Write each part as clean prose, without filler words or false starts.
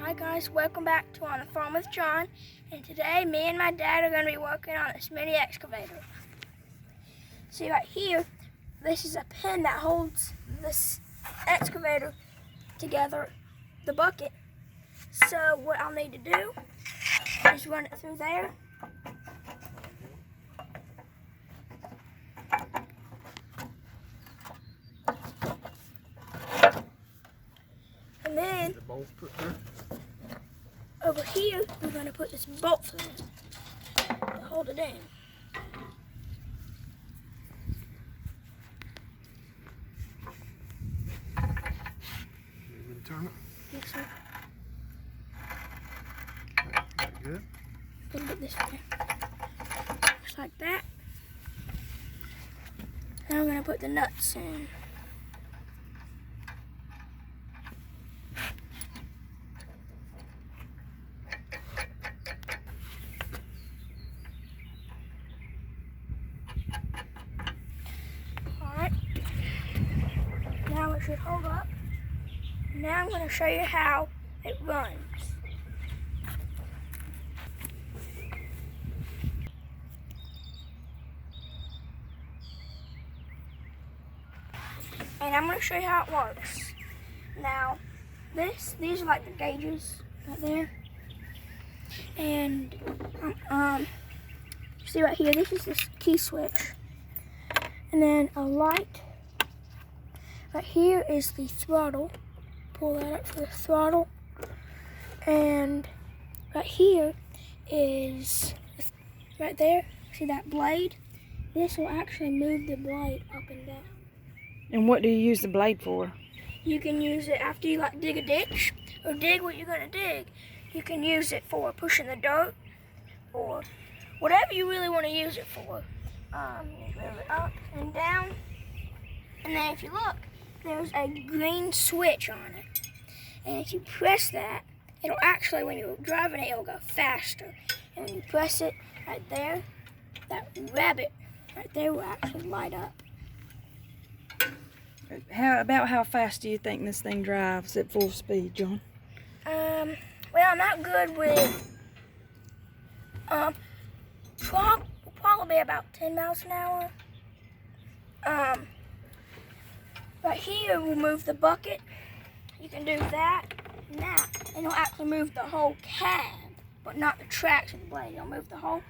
Hi guys, welcome back to On the Farm with John, and today me and my dad are going to be working on this mini excavator. See right here, this is a pin that holds this excavator together, the bucket. So what I'll need to do is run it through there. And then over here, we're going to put this bolt through to hold it in. You gonna turn it? Yes, sir. Good. Put it this way. Just like that. Now we're going to put the nuts in. Alright. Now it should hold up. Now I'm going to show you how it runs. And I'm going to show you how it works. Now, these are like the gauges right there. And, see right here, this is this key switch. And then a light. Right here is the throttle. Pull that up for the throttle. And right here is, right there, see that blade? This will actually move the blade up and down. And what do you use the blade for? You can use it after you like dig a ditch or dig what you're gonna dig. You can use it for pushing the dirt or whatever you really want to use it for. You move it up and down, and then if you look, there's a green switch on it. And if you press that, it'll actually, when you're driving it, it'll go faster. And when you press it right there, that rabbit right there will actually light up. How fast do you think this thing drives at full speed, John? Well, I'm not good with, probably about 10 miles an hour. Right here, we'll move the bucket. You can do that and that, and it'll actually move the whole cab, but not the tracks of the blade. It'll move the whole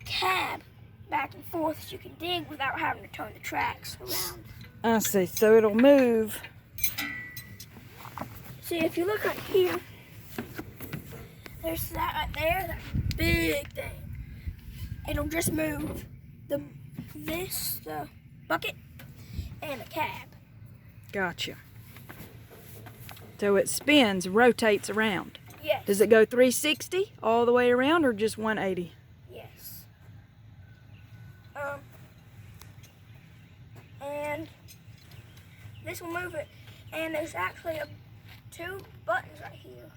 cab back and forth so you can dig without having to turn the tracks around. I see, so it'll move. See, if you look right here, there's that right there, that big thing. It'll just move the bucket and the cab. Gotcha. So it spins, rotates around. Yes. Does it go 360 all the way around or just 180? Yes. And this will move it. And there's actually two buttons right here.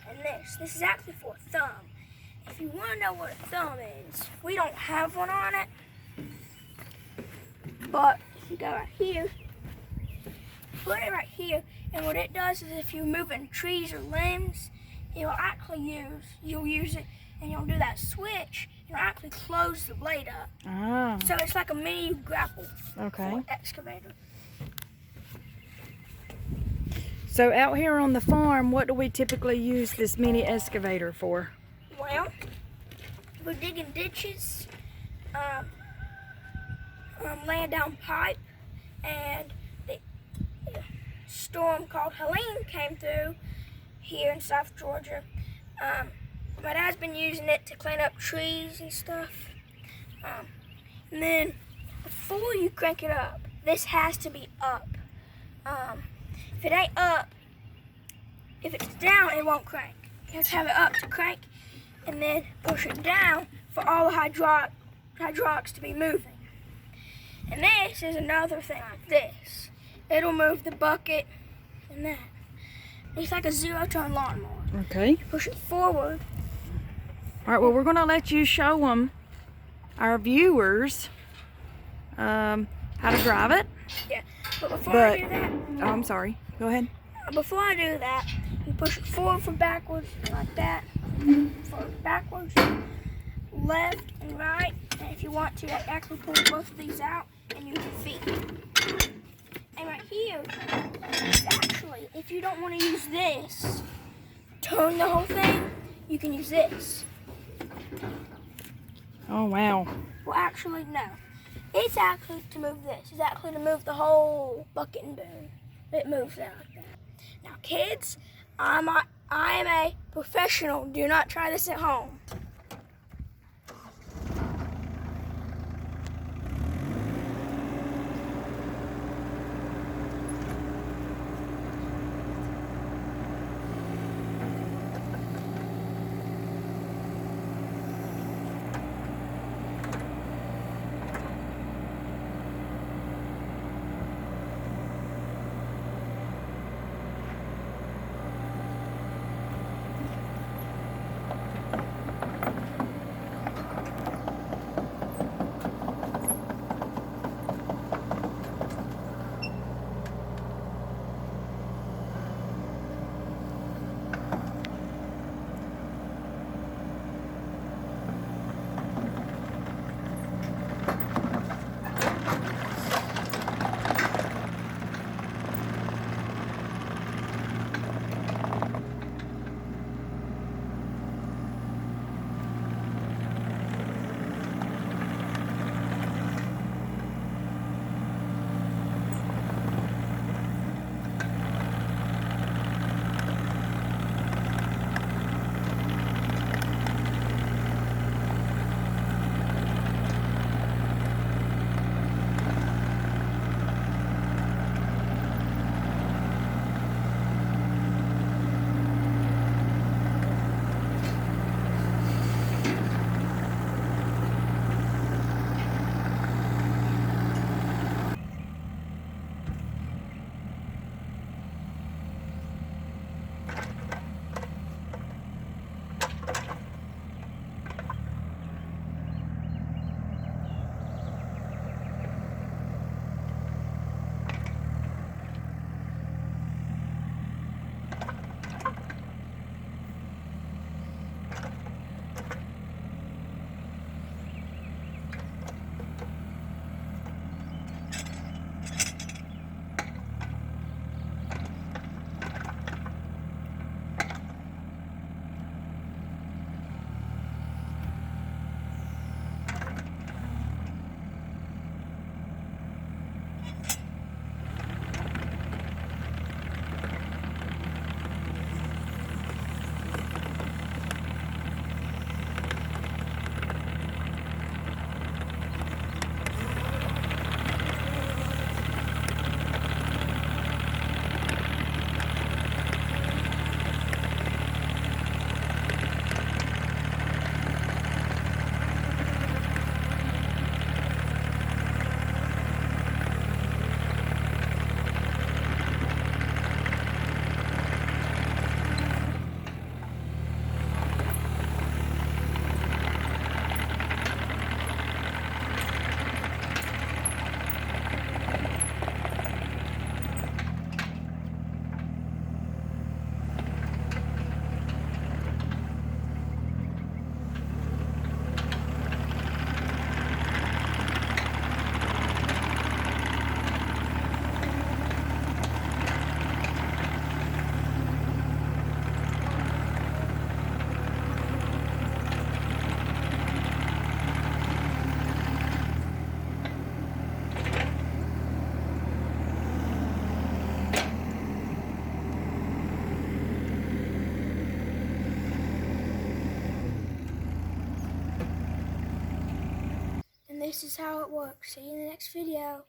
And this is actually for a thumb. If you want to know what a thumb is, we don't have one on it. But if you go right here, put it right here, and what it does is if you're moving trees or limbs, you'll use it, and you'll do that switch, and it'll actually close the blade up. Ah. So it's like a mini grapple Okay. for excavator. So out here on the farm, what do we typically use this mini excavator for? Well, we're digging ditches, laying down pipe, and the storm called Helene came through here in South Georgia. My dad's been using it to clean up trees and stuff. And then before you crank it up, this has to be up. If it ain't up, if it's down, it won't crank. You have to have it up to crank, and then push it down for all the hydraulics to be moving. And this is another thing like this. It'll move the bucket and that. It's like a zero-turn lawnmower. Okay. Push it forward. All right, well, we're going to let you show them, our viewers, how to drive it. Yeah, but before I do that... Oh, I'm sorry. Go ahead. Before I do that, you push it forward for backwards, like that. Forward, backwards, left and right. And if you want to, actually pull both of these out and use your feet. And right here, it's actually, if you don't want to use this, turn the whole thing, you can use this. Oh, wow. Well, actually, no. It's actually to move this. It's actually to move the whole bucket and boom. It moves that like that. Now, kids, I am a professional. Do not try this at home. And this is how it works. See you in the next video.